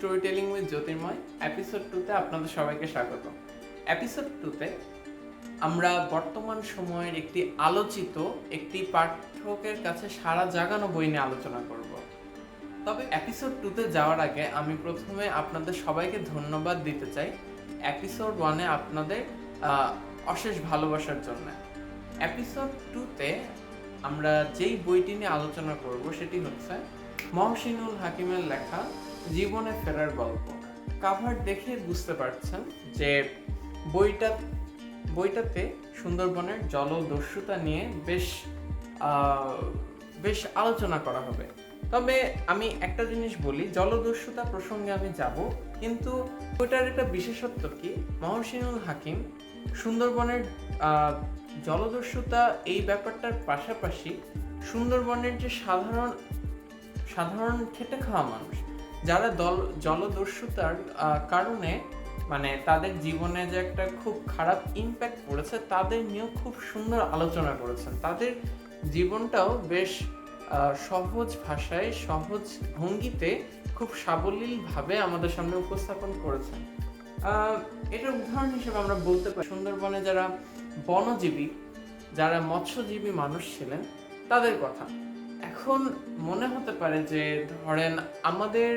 Story telling with Jyotirmoy episode 2-তে আপনাদের সবাইকে স্বাগত। এপিসোড 2-তে আমরা বর্তমান সময়ের একটি আলোচিত একটি পাঠকের কাছে সাড়া জাগানো বই নিয়ে আলোচনা করব। তবে এপিসোড 2-তে যাওয়ার আগে আমি প্রথমে আপনাদের সবাইকে ধন্যবাদ দিতে চাই এপিসোড 1-এ আপনাদের অশেষ ভালোবাসার জন্য। এপিসোড 2-তে আমরা যেই বইটি নিয়ে আলোচনা করব সেটি হচ্ছে মহসিনুল হাকিমের লেখা জীবনে ফেরার গল্প। কাভার দেখে বুঝতে পারছেন যে বইটাতে সুন্দরবনের জলদস্যুতা নিয়ে বেশ আলোচনা করা হবে। তবে আমি একটা জিনিস বলি, জলদস্যুতা প্রসঙ্গে আমি যাব, কিন্তু বইটার একটা বিশেষত্ব কি, মহসিনুল হাকিম সুন্দরবনের জলদস্যুতা এই ব্যাপারটার পাশাপাশি সুন্দরবনের যে সাধারণ খেটে খাওয়া মানুষ যারা জলদস্যুতার কারণে মানে তাদের জীবনে যে একটা খুব খারাপ ইম্প্যাক্ট পড়েছে তাদের নিয়েও খুব সুন্দর আলোচনা করেছেন। তাদের জীবনটাও বেশ সহজ ভাষায় সহজ ভঙ্গিতে খুব সাবলীলভাবে আমাদের সামনে উপস্থাপন করেছেন। এটার উদাহরণ হিসেবে আমরা বলতে পারি সুন্দরবনে যারা বনজীবী, যারা মৎস্যজীবী মানুষ ছিলেন তাদের কথা। এখন মনে হতে পারে যে ধরেন আমাদের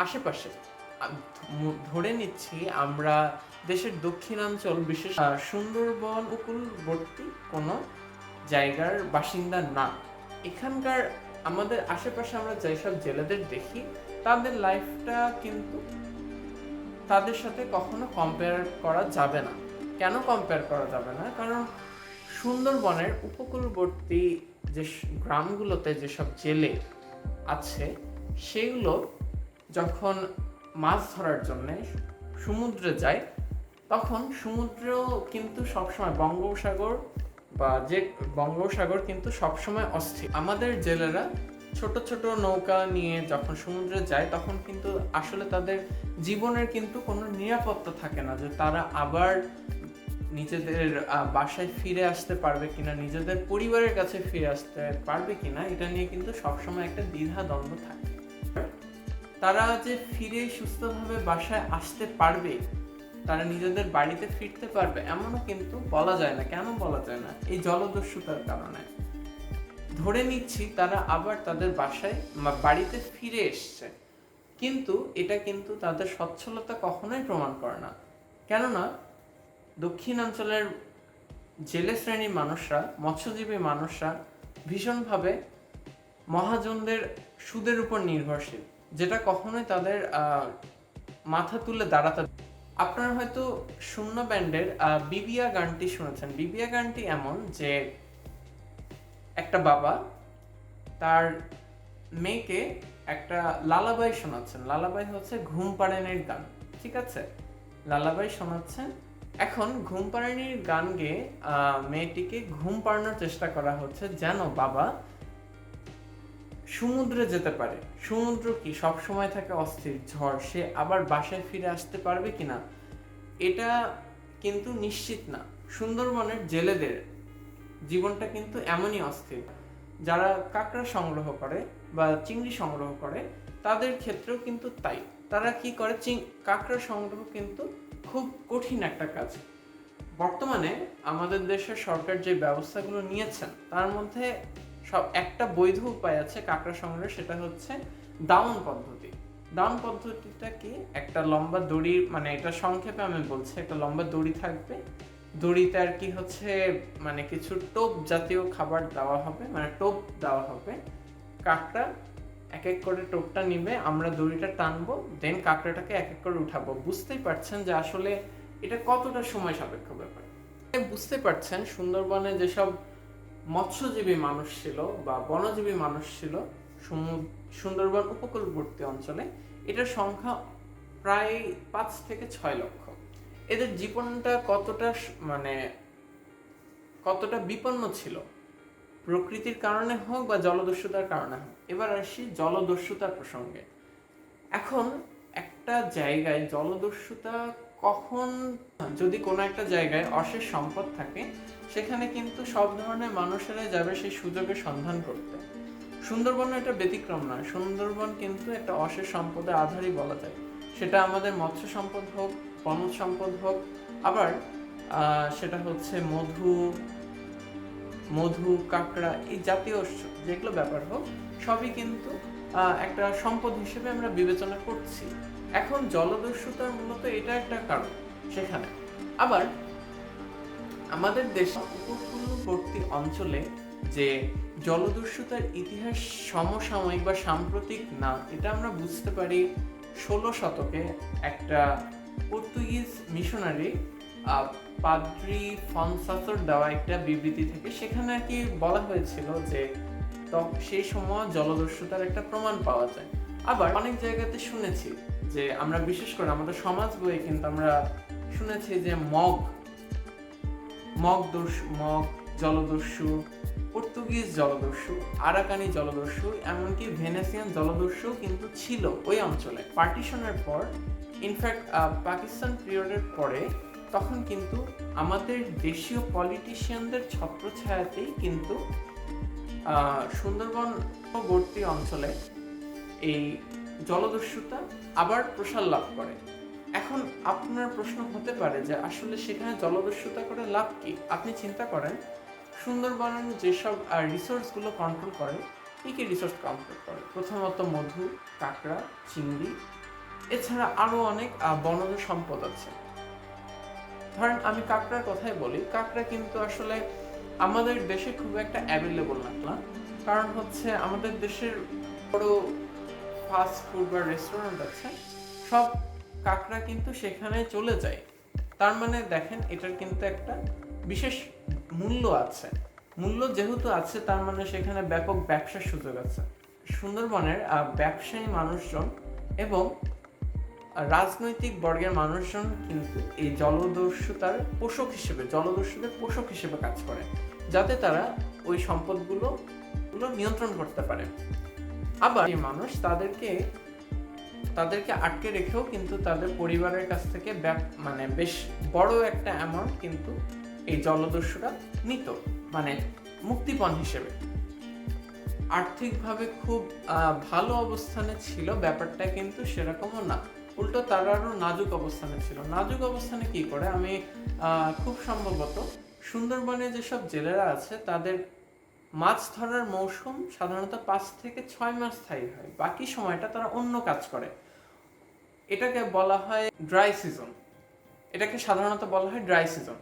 আশেপাশে ধরে নিচ্ছি আমরা দেশের দক্ষিণাঞ্চল বিশেষ সুন্দরবন উপকূলবর্তী কোনো জায়গার বাসিন্দা না। এখানকার আমাদের আশেপাশে আমরা যেসব জেলেদের দেখি তাদের লাইফটা কিন্তু তাদের সাথে কখনো কম্পেয়ার করা যাবে না। কেন কম্পেয়ার করা যাবে না? কারণ সুন্দরবনের উপকূলবর্তী যে গ্রামগুলোতে যেসব জেলে আছে সেগুলো যখন মাছ ধরার জন্য সমুদ্রে যায় তখন সমুদ্র কিন্তু সবসময় বঙ্গোপসাগর কিন্তু সবসময় অস্থির। আমাদের জেলেরা ছোট ছোট নৌকা নিয়ে যখন সমুদ্রে যায় তখন কিন্তু আসলে তাদের জীবনের কিন্তু কোনো নিরাপত্তা থাকে না যে তারা আবার নিজেদের বাসায় ফিরে আসতে পারবে কিনা, নিজেদের পরিবারের কাছে ফিরে আসতে পারবে কিনা, এটা নিয়ে কিন্তু সবসময় একটা দ্বিধা দ্বন্দ্ব থাকে। তারা যে ফিরে সুস্থভাবে বাসায় আসতে পারবে, তারা নিজেদের বাড়িতে ফিরতে পারবে এমনও কিন্তু বলা যায় না। কেন বলা যায় না? এই জলদস্যুতার কারণে। ধরে নিচ্ছি তারা আবার তাদের বাসায় বাড়িতে ফিরে এসছে, কিন্তু এটা কিন্তু তাদের সচ্ছলতা কখনোই প্রমাণ করে না। কেননা দক্ষিণাঞ্চলের জেলে শ্রেণীর মানুষরা, মৎস্যজীবী মানুষরা ভীষণভাবে মহাজনদের সুদের উপর নির্ভরশীল, যেটা কখনোই তাদের মাথা তুলে দাঁড়াতে। আপনারা হয়তো শূন্য ব্যান্ডের বিবিয়া গানটি শুনেছেন। বিবিয়া গানটি এমন যে একটা বাবা তার মেয়েকে একটা লালাবাই শোনাচ্ছেন। লালাবাই হচ্ছে ঘুম পাড়ানির গান, ঠিক আছে? লালাবাই শোনাচ্ছেন। এখন ঘুম পাড়ানির গান গেয়ে মেয়েটিকে ঘুম পাড়ানোর চেষ্টা করা হচ্ছে যেন বাবা সমুদ্রে যেতে পারে। সমুদ্র কি সব সময় থাকে অস্থির ঝড়, সে আবার বাসায় ফিরে আসতে পারবে কিনা এটা কিন্তু নিশ্চিত না। সুন্দরবনের জেলেদের জীবনটা কিন্তু এমনই অস্থির। যারা কাঁকড়া সংগ্রহ করে বা চিংড়ি সংগ্রহ করে তাদের ক্ষেত্রেও কিন্তু তাই। তারা কি করে, কাঁকড়া সংগ্রহ কিন্তু খুব কঠিন একটা কাজ। বর্তমানে আমাদের দেশের সরকার যে ব্যবস্থাগুলো নিয়েছেন তার মধ্যে একটা বৈধ উপায় আছে কাঁকড়া সংগ্রহের, সেটা হচ্ছে দাউন পদ্ধতি। দাউন পদ্ধতিটা কি? একটা লম্বা দড়ি, মানে এটা সংক্ষেপে আমি বলছি, একটা লম্বা দড়ি থাকবে, দড়িতে আর কি হচ্ছে মানে কিছু টোপ জাতীয় খাবার দেওয়া হবে, মানে টোপ দেওয়া হবে। কাঁকড়া এক এক করে টোপটা নিবে, আমরা দড়িটা টানবো, দেন কাঁকড়াটাকে এক এক করে উঠাবো। বুঝতেই পারছেন যে আসলে এটা কতটা সময় সাপেক্ষ ব্যাপার। বুঝতে পারছেন সুন্দরবনে যেসব মৎস্যজীবী মানুষ ছিল বা বনজীবী মানুষ ছিল সুন্দরবন উপকূলবর্তী অঞ্চলে, এটার সংখ্যা প্রায় 5 থেকে 6 লক্ষ। এদের জীবনটা কতটা বিপন্ন ছিল, প্রকৃতির কারণে হোক বা জলদস্যুতার কারণে হোক। এবার আসি জলদস্যুতার প্রসঙ্গে। এখন একটা জায়গায় জলদস্যুতা কখন, যদি কোনো একটা জায়গায় অশেষ সম্পদ থাকে সেখানে কিন্তু সব ধরনের মানুষেরা যাবে সেই সুযোগের সন্ধান করতে। সুন্দরবন এটা ব্যতিক্রম নয়, সুন্দরবন কিন্তু একটা অশেষ সম্পদের আধারই বলা যায়। সেটা আমাদের মৎস্য সম্পদ হোক, বনজ সম্পদ হোক, আবার সেটা হচ্ছে মধু, কাঁকড়া এই জাতীয় যেগুলো ব্যাপার হোক, সবই কিন্তু একটা সম্পদ হিসেবে আমরা বিবেচনা করছি। এখন জলদস্যুতার মূলত এটা একটা কারণ সেখানে। আবার আমাদের দেশ উপকূলবর্তী অঞ্চলে যে জলদস্যুতার ইতিহাস সমসাময়িক বা সাম্প্রতিক না, এটা আমরা বুঝতে পারি 16 শতকে একটা পর্তুগিজ মিশনারি পাদ্রি ফনসাসর দেওয়া একটা বিবৃতি থেকে। সেখানে আর কি বলা হয়েছিল যে সেই সময় জলদস্যুতার একটা প্রমাণ পাওয়া যায়। আবার অনেক জায়গাতে শুনেছি যে আমরা বিশেষ করে আমাদের সমাজ বইয়ে কিন্তু আমরা শুনেছি যে মগ জলদস্যু, পর্তুগিজ জলদস্যু, আরাকানি জলদস্যু, এমনকি ভেনেসিয়ান জলদস্যু কিন্তু ছিল ওই অঞ্চলে। পার্টিশনের পর, ইনফ্যাক্ট পাকিস্তান পিরিয়ডের পরে, তখন কিন্তু আমাদের দেশীয় পলিটিশিয়ানদের ছত্রছায়াতেই কিন্তু সুন্দরবনবর্তী অঞ্চলে এই জলদস্যুতা আবার প্রসার লাভ করে। এখন আপনার প্রশ্ন হতে পারে যে আসলে সেখানে জলদস্যুতা করে লাভ কি? আপনি চিন্তা করেন, সুন্দরবন যেসব রিসোর্সগুলো কন্ট্রোল করে, কি রিসোর্স কন্ট্রোল করে? প্রথমত মধু, কাঁকড়া, চিংড়ি, এছাড়া আরো অনেক বনজ সম্পদ আছে। ধরেন আমি কাঁকড়ার কথাই বলি, কাঁকড়া কিন্তু আসলে আমাদের দেশে খুব একটা অ্যাভেলেবল না, কারণ হচ্ছে আমাদের দেশের বড় ফাস্ট ফুড বা রেস্টুরেন্ট আছে, সব কাঁকড়া কিন্তু সেখানে চলে যায়। তার মানে দেখেন, এটার কিন্তু একটা বিশেষ মূল্য আছে। মূল্য যেহেতু আছে, তার মানে সেখানে ব্যাপক ব্যবসার সুযোগ আছে। সুন্দরবনের ব্যবসায়ী মানুষজন এবং রাজনৈতিক বর্গের মানুষজন কিন্তু এই জলদস্যুদের পোষক হিসেবে কাজ করে, যাতে তারা ওই সম্পদগুলো নিয়ন্ত্রণ করতে পারে। আবার এই মানুষ তাদেরকে আটকে রেখেও কিন্তু তাদের পরিবারের কাছ থেকে বেশ বড় একটা অ্যামাউন্ট কিন্তু এই জলদস্যুরা নিত, মানে মুক্তিপণ হিসেবে। আর্থিকভাবে খুব ভালো অবস্থানে ছিল ব্যাপারটা কিন্তু সেরকমও না, উল্টো তারা আরো নাজুক অবস্থানে ছিল। নাজুক অবস্থানে কি করে? আমি খুব সম্ভবত সুন্দরবনে যেসব জেলেরা আছে তাদের মাছ ধরার মৌসুম সাধারণত 5 থেকে 6 মাস স্থায়ী হয়, বাকি সময়টা তারা অন্য কাজ করে। এটাকে বলা হয় ড্রাই সিজন।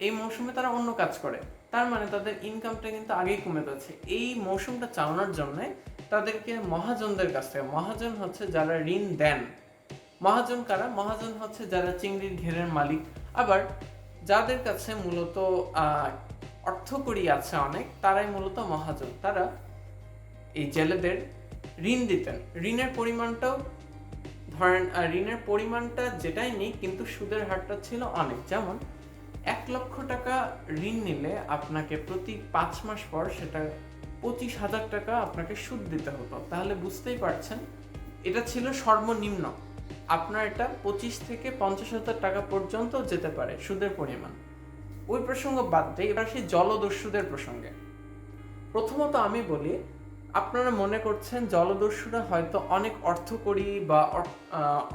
এই মৌসুমে তারা অন্য কাজ করে, তার মানে তাদের ইনকামটা কিন্তু আগেই কমে যাচ্ছে। এই মৌসুমটা চালানোর জন্য তাদেরকে মহাজনদের কাছ থেকে, মহাজন হচ্ছে যারা ঋণ দেন, মহাজন কারা? মহাজন হচ্ছে যারা চিংড়ির ঘেরের মালিক। আবার যাদের কাছে মূলত অর্থকড়ি আছে অনেক, তারাই মূলত মহাজন। তারা এই জেলেদের ঋণ দিতেন। ঋণের পরিমাণটা যেটাই নেই, কিন্তু সুদের হারটা ছিল অনেক। যেমন 1 লক্ষ টাকা ঋণ নিলে আপনাকে প্রতি 5 মাস পর সেটা 25,000 টাকা আপনাকে সুদ দিতে হতো। তাহলে বুঝতেই পারছেন, এটা ছিল সর্বনিম্ন। আপনার এটা 25 থেকে 50,000 টাকা পর্যন্ত যেতে পারে সুদের পরিমাণ। ওই প্রসঙ্গ বাদ দিয়ে এবার সেই জলদস্যুদের প্রসঙ্গে। প্রথমত আমি বলি, আপনারা মনে করছেন জলদস্যুরা হয়তো অনেক অর্থকড়ি বা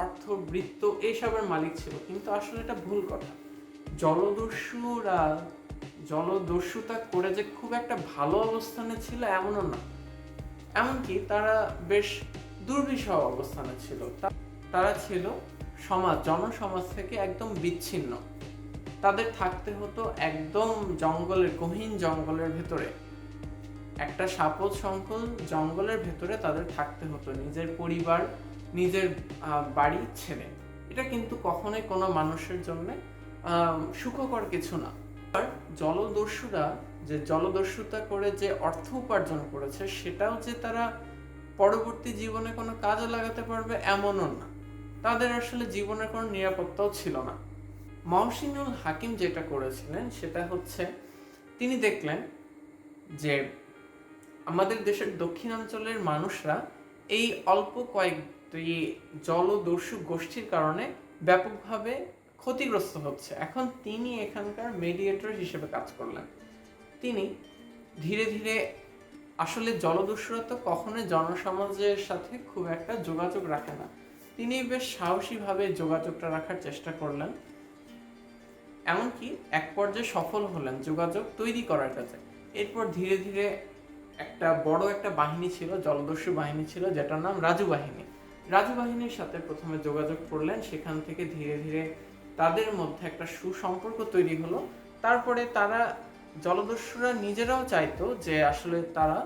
অর্থবৃত্ত এইসবের মালিক ছিল, কিন্তু আসলে এটা ভুল কথা। জলদস্যুতা করে যে খুব একটা ভালো অবস্থানে ছিল এমনও না, এমনকি তারা বেশ দুর্বিষহ অবস্থানে ছিল। তারা ছিল জনসমাজ থেকে একদম বিচ্ছিন্ন। তাদের থাকতে হতো একদম গহীন জঙ্গলের ভেতরে, একটা সাপোজ সংকুল জঙ্গলের ভেতরে তাদের থাকতে হতো, নিজের পরিবার, নিজের বাড়ি ছেড়ে। এটা কিন্তু কখনোই কোনো মানুষের জন্য সুখকর কিছু না। আর জলদস্যুরা যে জলদস্যুতা করে যে অর্থ উপার্জন করেছে, সেটাও যে তারা পরবর্তী জীবনে কোনো কাজে লাগাতে পারবে এমনও না। তাদের আসলে জীবনের কোনো নিরাপত্তাও ছিল না। মহসিনুল হাকিম যেটা করেছিলেন সেটা হচ্ছে, তিনি দেখলেন যে আমাদের দেশের দক্ষিণাঞ্চলের মানুষরা এই অল্প কয়েকটি জলদস্যু গোষ্ঠীর কারণে ব্যাপকভাবে ক্ষতিগ্রস্ত হচ্ছে। এখন তিনি এখানকার মেডিয়েটর হিসেবে কাজ করলেন। তিনি ধীরে ধীরে আসলে জলদস্যুরা তো কখনোই জনসমাজের সাথে খুব একটা যোগাযোগ রাখে না। তিনি বেশ সাহসীভাবে যোগাযোগটা রাখার চেষ্টা করলেন, এমনকি এক পর্যায়ে সফল হলেন যোগাযোগ তৈরি করার কাজে। এরপর ধীরে ধীরে একটা বাহিনী ছিল, জলদস্যু বাহিনী ছিল, যেটার নাম রাজু বাহিনী। রাজু বাহিনীর সাথে প্রথমে যোগাযোগ করলেন, সেখান থেকে ধীরে ধীরে তাদের মধ্যে একটা সুসম্পর্ক তৈরি হলো। তারপরে তারা জলদস্যুরা নিজেরাও চাইতো যে আসলে তারা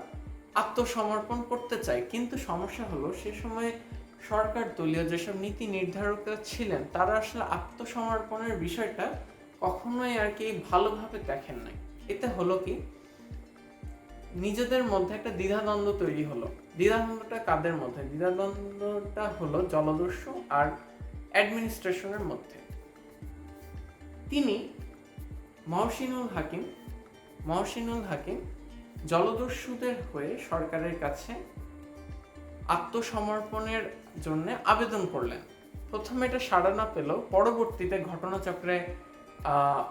আত্মসমর্পণ করতে চায়, কিন্তু সমস্যা হলো সে সময় সরকার দলীয় যেসব নীতি নির্ধারকরা ছিলেন তারা আসলে আত্মসমর্পণের বিষয়টা কখনোই আর কি ভালোভাবে দেখেন নাই। এতে হলো কি, নিজেদের মধ্যে একটা দ্বিধাদ্বন্দ্ব তৈরি হলো। দ্বিধাদ্বন্দ্বটা কাদের মধ্যে? দ্বিধাদ্বন্দ্বটা হলো জলদস্যু আর অ্যাডমিনিস্ট্রেশনের মধ্যে। তিনি মহসিনুল হাকিম জলদস্যুদের হয়ে সরকারের কাছে আত্মসমর্পণের জন্য আবেদন করলেন। প্রথমে এটা সাড়া না পেলেও পরবর্তীতে ঘটনাচক্রে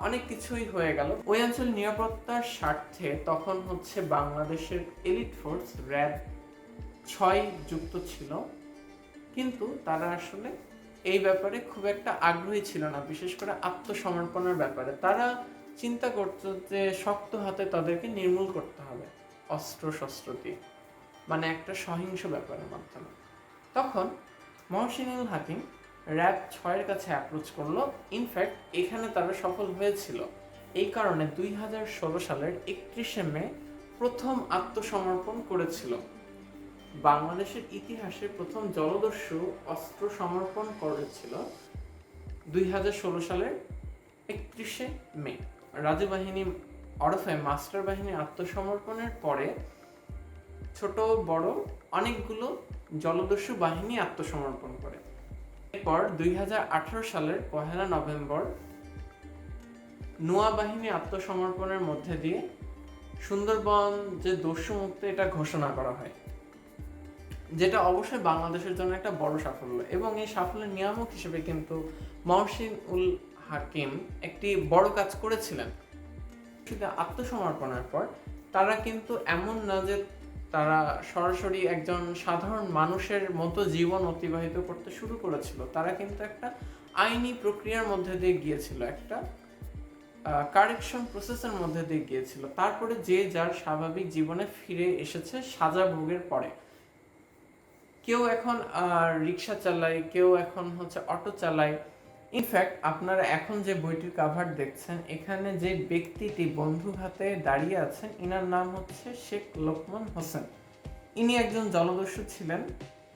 অনেক কিছুই হয়ে গেল। ওই অঞ্চল নিরাপত্তার স্বার্থে তখন হচ্ছে বাংলাদেশের এলিট ফোর্স র্যাব 6 যুক্ত ছিল, কিন্তু তারা আসলে এই ব্যাপারে খুব একটা আগ্রহী ছিল না, বিশেষ করে আত্মসমর্পণের ব্যাপারে। তারা চিন্তা করতো যে শক্ত হাতে তাদেরকে নির্মূল করতে হবে অস্ত্র শস্ত্র দিয়ে, মানে একটা সহিংস ব্যাপারের মাধ্যমে। তখন মহসিনুল হাকিম র্যাব 6 কাছে অ্যাপ্রোচ করলো। ইনফ্যাক্ট এখানে তারা সফল হয়েছিল। এই কারণে 2016 সালের 31শে মে প্রথম আত্মসমর্পণ করেছিল। বাংলাদেশের ইতিহাসে প্রথম জলদস্যু অস্ত্র সমর্পণ করেছিল 2016 সালের 31শে মে। রাজু বাহিনী ওরফে মাস্টার বাহিনী আত্মসমর্পণের পরে ছোট বড় অনেকগুলো জলদস্যু বাহিনী আত্মসমর্পণ করে। এরপর 2018 সালের 1 নভেম্বর নোয়া বাহিনী আত্মসমর্পণের মধ্যে দিয়ে সুন্দরবন যে দস্যুমুক্ত এটা ঘোষণা করা হয়, যেটা অবশ্যই বাংলাদেশের জন্য একটা বড় সাফল্য। এবং এই সাফল্যের নিয়ামক হিসেবে কিন্তু মহসিনুল হাকিম একটি বড় কাজ করেছিলেন। শুধু আত্মসমর্পণের পর তারা কিন্তু এমন না যে তারা সরাসরি একজন সাধারণ মানুষের মতো জীবন অতিবাহিত করতে শুরু করেছিল। তারা কিন্তু একটা আইনি প্রক্রিয়ার মধ্যে দিয়ে গিয়েছিল, একটা কারেকশন প্রসেসের মধ্যে দিয়ে গিয়েছিল। তারপরে যে যার স্বাভাবিক জীবনে ফিরে এসেছে সাজা ভোগের পরে। কেউ এখন রিক্সা চালায়, কেউ এখন হচ্ছে অটো চালায়। ইনফ্যাক্ট আপনারা এখন যে বইটির কাভার দেখছেন, এখানে যে ব্যক্তিটি বন্দুক হাতে দাঁড়িয়ে আছেন, ইনার নাম হচ্ছে শেখ লোকমান হোসেন। ইনি একজন জলদস্যু ছিলেন,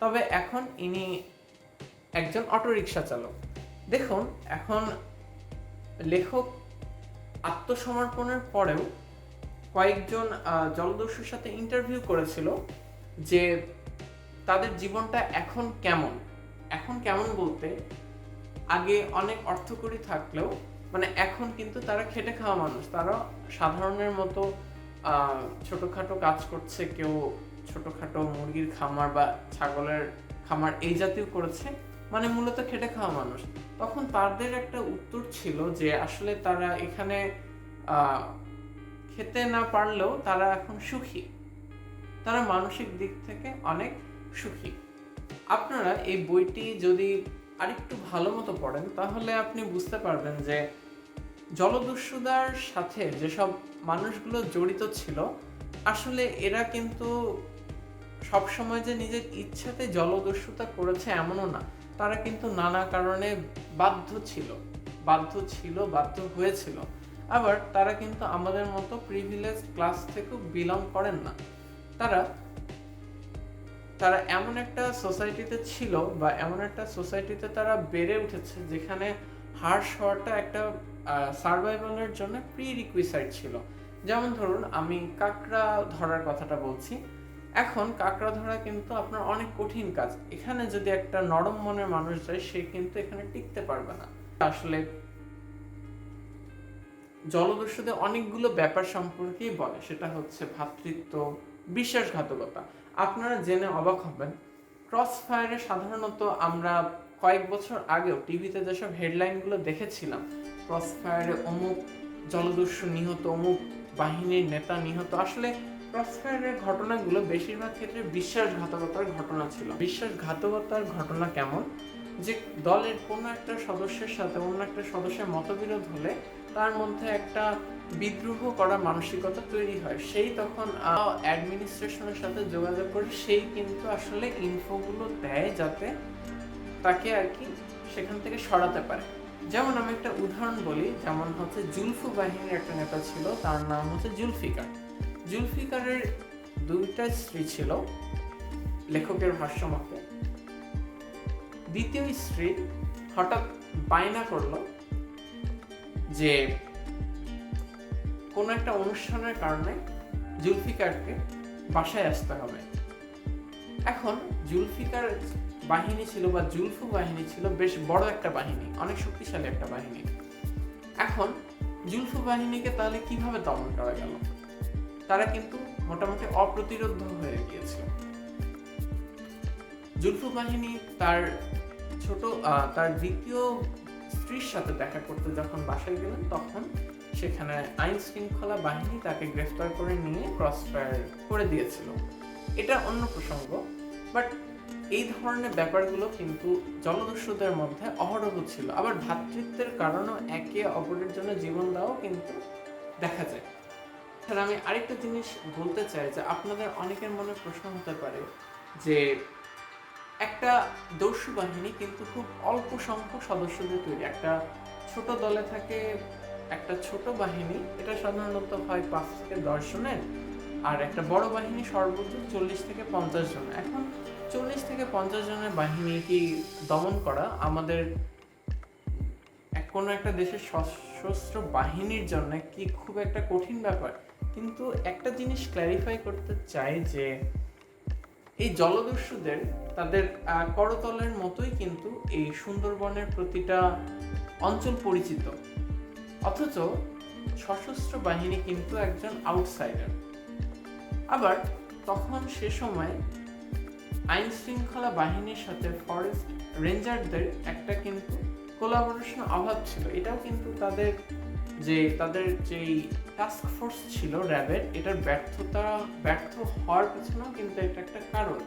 তবে এখন ইনি একজন অটোরিকশা চালক। দেখুন, এখন লেখক আত্মসমর্পণের পরেও কয়েকজন জলদস্যুর সাথে ইন্টারভিউ করেছিল যে তাদের জীবনটা এখন কেমন বলতে, আগে অনেক অর্থকড়ি থাকলেও মানে এখন কিন্তু তারা খেটে খাওয়া মানুষ। তারা সাধারণের মতো ছোটখাটো কাজ করছে, কেউ ছোটখাটো মুরগির খামার বা ছাগলের খামার এই জাতীয় করেছে, মানে মূলত খেটে খাওয়া মানুষ। তখন তাদের একটা উত্তর ছিল যে আসলে তারা এখানে খেতে না পারলেও তারা এখন সুখী, তারা মানসিক দিক থেকে অনেক সুখী। আপনারা এই বইটি যদি আরেকটু ভালো মতো পড়েন তাহলে আপনি বুঝতে পারবেন যে জলদস্যুদের সাথে যেসব মানুষগুলো জড়িত ছিল, আসলে এরা কিন্তু সবসময় যে নিজের ইচ্ছাতে জলদস্যুতা করেছে এমনও না। তারা কিন্তু নানা কারণে বাধ্য হয়েছিল। আবার তারা কিন্তু আমাদের মতো প্রিভিলেজ ক্লাস থেকেও বিলং করেন না। তারা এমন একটা সোসাইটিতে ছিল বা এমন একটা সোসাইটিতে তারা বেড়ে উঠেছে যেখানে হার্শ হওয়াটা একটা সার্ভাইভালের জন্য প্রি রিকুইসাইট ছিল। যেমন ধরুন, আমি কাঁকড়া ধরার কথাটা বলছি। এখন কাঁকড়া ধরা কিন্তু আপনার অনেক কঠিন কাজ। এখানে যদি একটা নরম মনের মানুষ যায়, সে কিন্তু এখানে টিকতে পারবে না। আসলে জলদস্যুদের অনেকগুলো ব্যাপার সম্পর্কেই বলে, সেটা হচ্ছে ভ্রাতৃত্ব, বিশ্বাসঘাতকতা। আপনারা জেনে অবাক হবেন, ক্রস ফায়ারে সাধারণত আমরা কয়েক বছর আগেও টিভিতে যেসব হেডলাইনগুলো দেখেছিলাম, ক্রস ফায়ারে অমুক জলদস্যু নিহত, অমুক বাহিনীর নেতা নিহত, আসলে ক্রসফায়ারের ঘটনাগুলো বেশিরভাগ ক্ষেত্রে বিশ্বাসঘাতকতার ঘটনা ছিল। বিশ্বাসঘাতকতার ঘটনা কেমন, যে দলের কোনো একটা সদস্যের সাথে অন্য একটা সদস্যের মতবিরোধ হলে তার মধ্যে একটা বিদ্রোহ করার মানসিকতা তৈরি হয়, সেই তখন অ্যাডমিনিস্ট্রেশনের সাথে যোগাযোগ করে সেই কিন্তু আসলে ইনফোগুলো দেয় যাতে তাকে আর কি সেখান থেকে সরাতে পারে। যেমন আমি একটা উদাহরণ বলি, যেমন হচ্ছে জুলফু বাহিনীর একটা নেতা ছিল, তার নাম হচ্ছে জুলফিকার। জুলফিকারের 2টা স্ত্রী ছিল লেখকের ভাষ্য মতে। দ্বিতীয় স্ত্রী হঠাৎ বায়না করলো যে কোনো একটা অনুষ্ঠানের কারণে জুলফিকারকে বাসায় আসতে হবে। এখন জুলফিকার বাহিনী ছিল বা জুলফু বাহিনী ছিল বেশ বড় একটা বাহিনী, অনেক শক্তিশালী একটা বাহিনী। এখন জুলফু বাহিনীকে তাহলে কিভাবে দমন করা গেল? তারা কিন্তু মোটামুটি অপ্রতিরোধ হয়ে গিয়েছিল। জুলফু বাহিনী তার দ্বিতীয় স্ত্রীর সাথে দেখা করতে যখন বাসায় গেলেন, তখন সেখানে আইন শৃঙ্খলা বাহিনী তাকে গ্রেফতার করে নিয়ে ক্রসফায়ার করে দিয়েছিল। এটা অন্য প্রসঙ্গ, বাট এই ধরনের ব্যাপারগুলো কিন্তু জলদস্যুদের মধ্যে অহরহ ছিল। আবার ভ্রাতৃত্বের কারণেও একে অপরের জন্য জীবন দেওয়াও কিন্তু দেখা যায়। তাহলে আমি আরেকটা জিনিস বলতে চাই যে আপনাদের অনেকের মনে প্রশ্ন হতে পারে যে একটা দস্যু বাহিনী কিন্তু খুব অল্প সংখ্যক সদস্যদের তৈরি। একটা ছোট দলে থাকে একটা ছোট বাহিনী, এটা সাধারণত হয় 5 থেকে 10 জনের, আর একটা বড় বাহিনী সর্বোচ্চ 40 থেকে 50 জন। এখন 40 থেকে 50 জনের বাহিনী কি দমন করা আমাদের কোনো একটা দেশের সশস্ত্র বাহিনীর জন্য কি খুব একটা কঠিন ব্যাপার? কিন্তু একটা জিনিস ক্ল্যারিফাই করতে চাই যে এই জলদস্যুদের তাদের করতলের মতোই কিন্তু এই সুন্দরবনের প্রতিটা অঞ্চল পরিচিত, অথচ সশস্ত্র বাহিনী কিন্তু একজন আউটসাইডার। আবার তখন সে সময় আইন শৃঙ্খলা বাহিনীর সাথে ফরেস্ট রেঞ্জারদের একটা কিন্তু কোলাবোরেশন অভাব ছিল। এটাও কিন্তু তাদের যেই টাস্ক ফোর্স ছিল র্যাবের, এটার ব্যর্থ হওয়ার পিছনেও কিন্তু এটা একটা কারণ।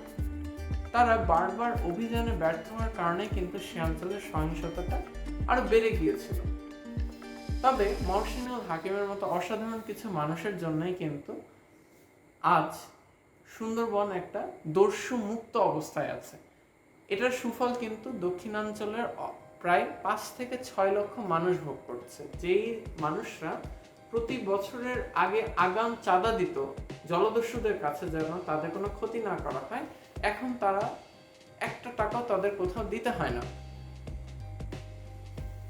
তারা বারবার অভিযানে ব্যর্থ হওয়ার কারণে কিন্তু সে অঞ্চলের সহিংসতাটা আরো বেড়ে গিয়েছিল। তবে মহসিনুল হাকিমের মতো অসাধারণ কিছু মানুষের জন্যই কিন্তু আজ সুন্দরবন একটা দস্যু মুক্ত অবস্থায় আছে। এটার সুফল কিন্তু দক্ষিণাঞ্চলের প্রায় 5 থেকে 6 লক্ষ মানুষ ভোগ করছে, যেই মানুষরা প্রতি বছরের আগে আগাম চাঁদা দিত জলদস্যুদের কাছে যেন তাদের কোনো ক্ষতি না করা হয়। এখন তারা একটা টাকাও তাদের কোথাও দিতে হয় না।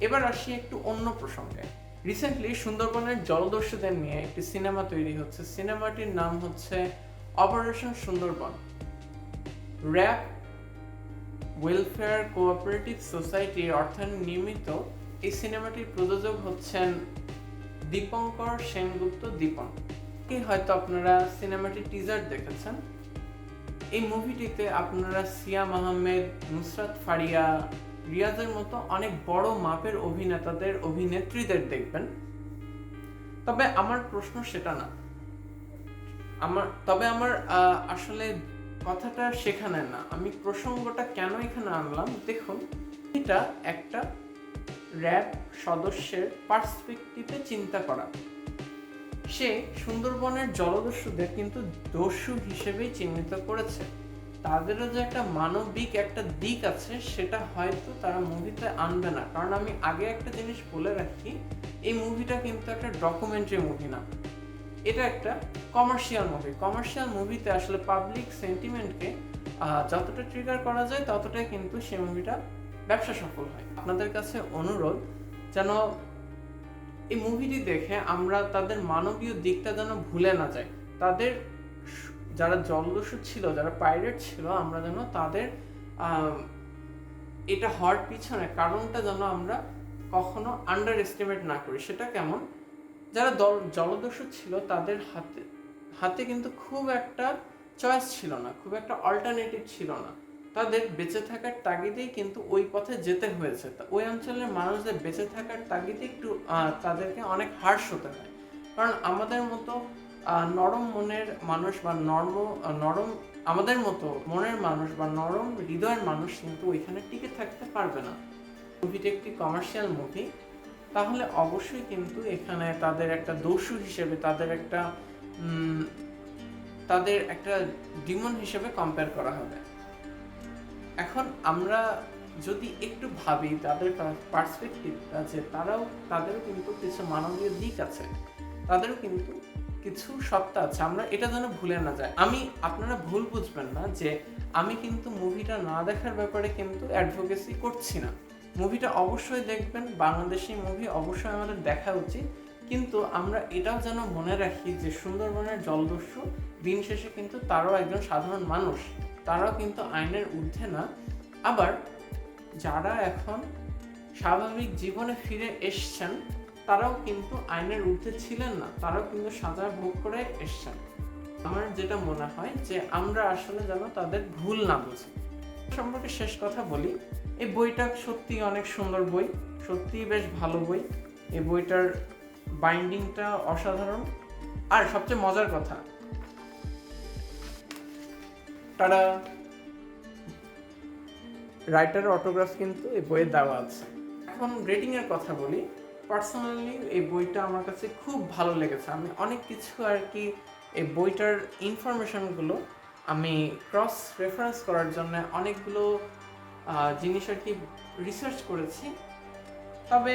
এবার আসি একটু অন্য প্রসঙ্গে। রিসেন্টলি সুন্দরবনের জলদস্যুদের নিয়ে একটি সিনেমা তৈরি হচ্ছে। সিনেমাটির নাম হচ্ছে operation Sundarban. RAB welfare cooperative সোসাইটির অর্থায়নে নির্মিত এই সিনেমাটির প্রযোজক হচ্ছেন দীপঙ্কর সেনগুপ্ত দীপন। হয়তো আপনারা সিনেমাটির টিজার দেখেছেন। এই মুভিটিতে আপনারা সিয়াম আহমেদ, নুসরাত ফারিয়া, রিয়াজের মতো অনেক বড় মাপের অভিনেত্রীদের দেখবেন। তবে আমার প্রশ্ন সেটা না, আমার আসলে কথাটা সেখানে না। আমি প্রসঙ্গটা কেন এখানে আনলাম দেখুন, এটা একটা র্যাব সদস্যের পার্সপেক্টিভে চিন্তা করা। সে সুন্দরবনের জলদস্যুদের কিন্তু দস্যু হিসেবেই চিহ্নিত করেছে। তাদেরও যে একটা মানবিক একটা দিক আছে সেটা হয়তো তারা মুভিতে আনবে না, কারণ আমি আগে একটা জিনিস বলে রাখি, এই মুভিটা কিন্তু একটা ডকুমেন্টারি মুভি না, এটা একটা কমার্শিয়াল মুভি। কমার্শিয়াল মুভিতে আসলে পাবলিক সেন্টিমেন্টকে যতটা ট্রিগার করা যায় ততটাই কিন্তু সেই মুভিটা ব্যবসা সফল হয়। আপনাদের কাছে অনুরোধ যেন এই মুভিটি দেখে আমরা তাদের মানবীয় দিকটা যেন ভুলে না যাই। তাদের যারা জলদস্যু ছিল, যারা পাইরেট ছিল, আমরা যেন তাদের এটা হওয়ার পিছনে কারণটা যেন আমরা কখনো আন্ডার এস্টিমেট না করি। সেটা কেমন, যারা জলদস্যু ছিল তাদের হাতে কিন্তু খুব একটা চয়েস ছিল না, খুব একটা অল্টারনেটিভ ছিল না। তাদের বেঁচে থাকার তাগিদেই কিন্তু ওই পথে যেতে হয়েছে। ওই অঞ্চলের মানুষদের বেঁচে থাকার তাগিদে একটু তাদেরকে অনেক হার্শ হতে হয়, কারণ আমাদের মতো নরম মনের মানুষ বা নরম আমাদের মতো মনের মানুষ বা নরম হৃদয়ের মানুষ কিন্তু ওইখানে টিকে থাকতে পারবে না। মুভিটি একটি কমার্শিয়াল মুভি, তাহলে অবশ্যই কিন্তু এখানে তাদের একটা দস্যু হিসেবে তাদের একটা ডিমন হিসেবে কম্পেয়ার করা হবে। এখন আমরা যদি একটু ভাবি তাদের পার্সপেক্টিভটা, যে তাদেরও কিন্তু কিছু মানবীয় দিক আছে, তাদেরও কিন্তু কিছু সত্তা আছে, আমরা এটা যেন ভুলে না যায়। আপনারা ভুল বুঝবেন না যে আমি কিন্তু মুভিটা না দেখার ব্যাপারে কিন্তু অ্যাডভোকেসি করছি না। মুভিটা অবশ্যই দেখবেন, বাংলাদেশি মুভি অবশ্যই আমাদের দেখা উচিত, কিন্তু আমরা এটাও যেন মনে রাখি যে সুন্দরবনের জলদস্যু দিন শেষে কিন্তু তারাও একজন সাধারণ মানুষ, তারাও কিন্তু আইনের ঊর্ধ্বে না। আবার যারা এখন স্বাভাবিক জীবনে ফিরে এসছেন তারাও কিন্তু আইনের ঊর্ধ্বে ছিলেন না, তারাও কিন্তু সাজা ভোগ করে এসছেন। আমার যেটা মনে হয় যে আমরা আসলে যেন তাদের ভুল না বুঝি। সম্পর্কে শেষ কথা বলি, এই বইটা সত্যি অনেক সুন্দর বই, সত্যিই বেশ ভালো বই। এই বইটার বাইন্ডিংটা অসাধারণ, আর সবচেয়ে মজার কথা, তারা রাইটারের অটোগ্রাফ কিন্তু এই বইয়ে দেওয়া আছে। এখন রেটিং এর কথা বলি, পার্সোনালি এই বইটা আমার কাছে খুব ভালো লেগেছে। আমি অনেক কিছু আর কি এই বইটার ইনফরমেশনগুলো আমি ক্রস রেফারেন্স করার জন্য অনেকগুলো জিনিস আর কি রিসার্চ করেছি। তবে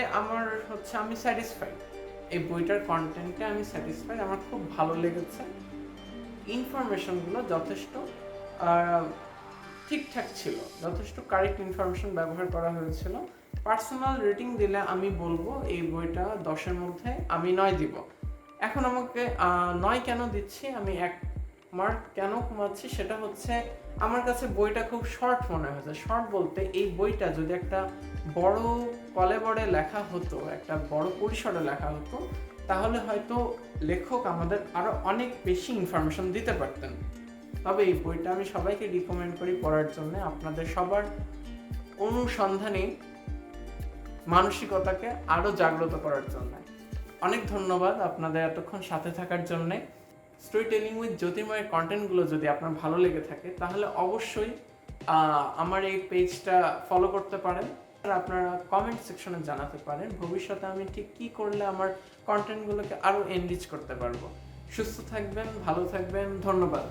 আমি স্যাটিসফাইড, এই বইটার কন্টেন্টে আমি স্যাটিসফাইড, আমার খুব ভালো লেগেছে। ইনফরমেশনগুলো যথেষ্ট ঠিকঠাক ছিল, যথেষ্ট কারেক্ট ইনফরমেশন ব্যবহার করা হয়েছিল। পার্সোনাল রেটিং দিলে আমি বলবো এই বইটা 10-এর মধ্যে আমি 9 দিব। এখন আমাকে 9 কেন দিচ্ছি, আমি 1 মার্ক কেন কমাচ্ছি, সেটা হচ্ছে আমার কাছে বইটা খুব শর্ট মনে হয়েছে। শর্ট বলতে এই বইটা যদি একটা বড় কলেবরে লেখা হতো, একটা বড় পরিসরে লেখা হতো, তাহলে হয়তো লেখক আমাদের আরো অনেক বেশি ইনফরমেশন দিতে পারতেন। তবে এই বইটা আমি সবাইকে রিকমেন্ড করি পড়ার জন্য, আপনাদের সবার অনুসন্ধানী মানসিকতাকে আরো জাগ্রত করার জন্য। অনেক ধন্যবাদ আপনাদের এতক্ষণ সাথে থাকার জন্য। স্টোরি টেলিং উইথ জ্যোতির্ময়ের কন্টেন্টগুলো যদি আপনার ভালো লেগে থাকে তাহলে অবশ্যই আমার এই পেজটা ফলো করতে পারেন, আর আপনারা কমেন্ট সেকশনে জানাতে পারেন ভবিষ্যতে আমি ঠিক কী করলে আমার কন্টেন্টগুলোকে আরও এনরিচ করতে পারবো। সুস্থ থাকবেন, ভালো থাকবেন, ধন্যবাদ।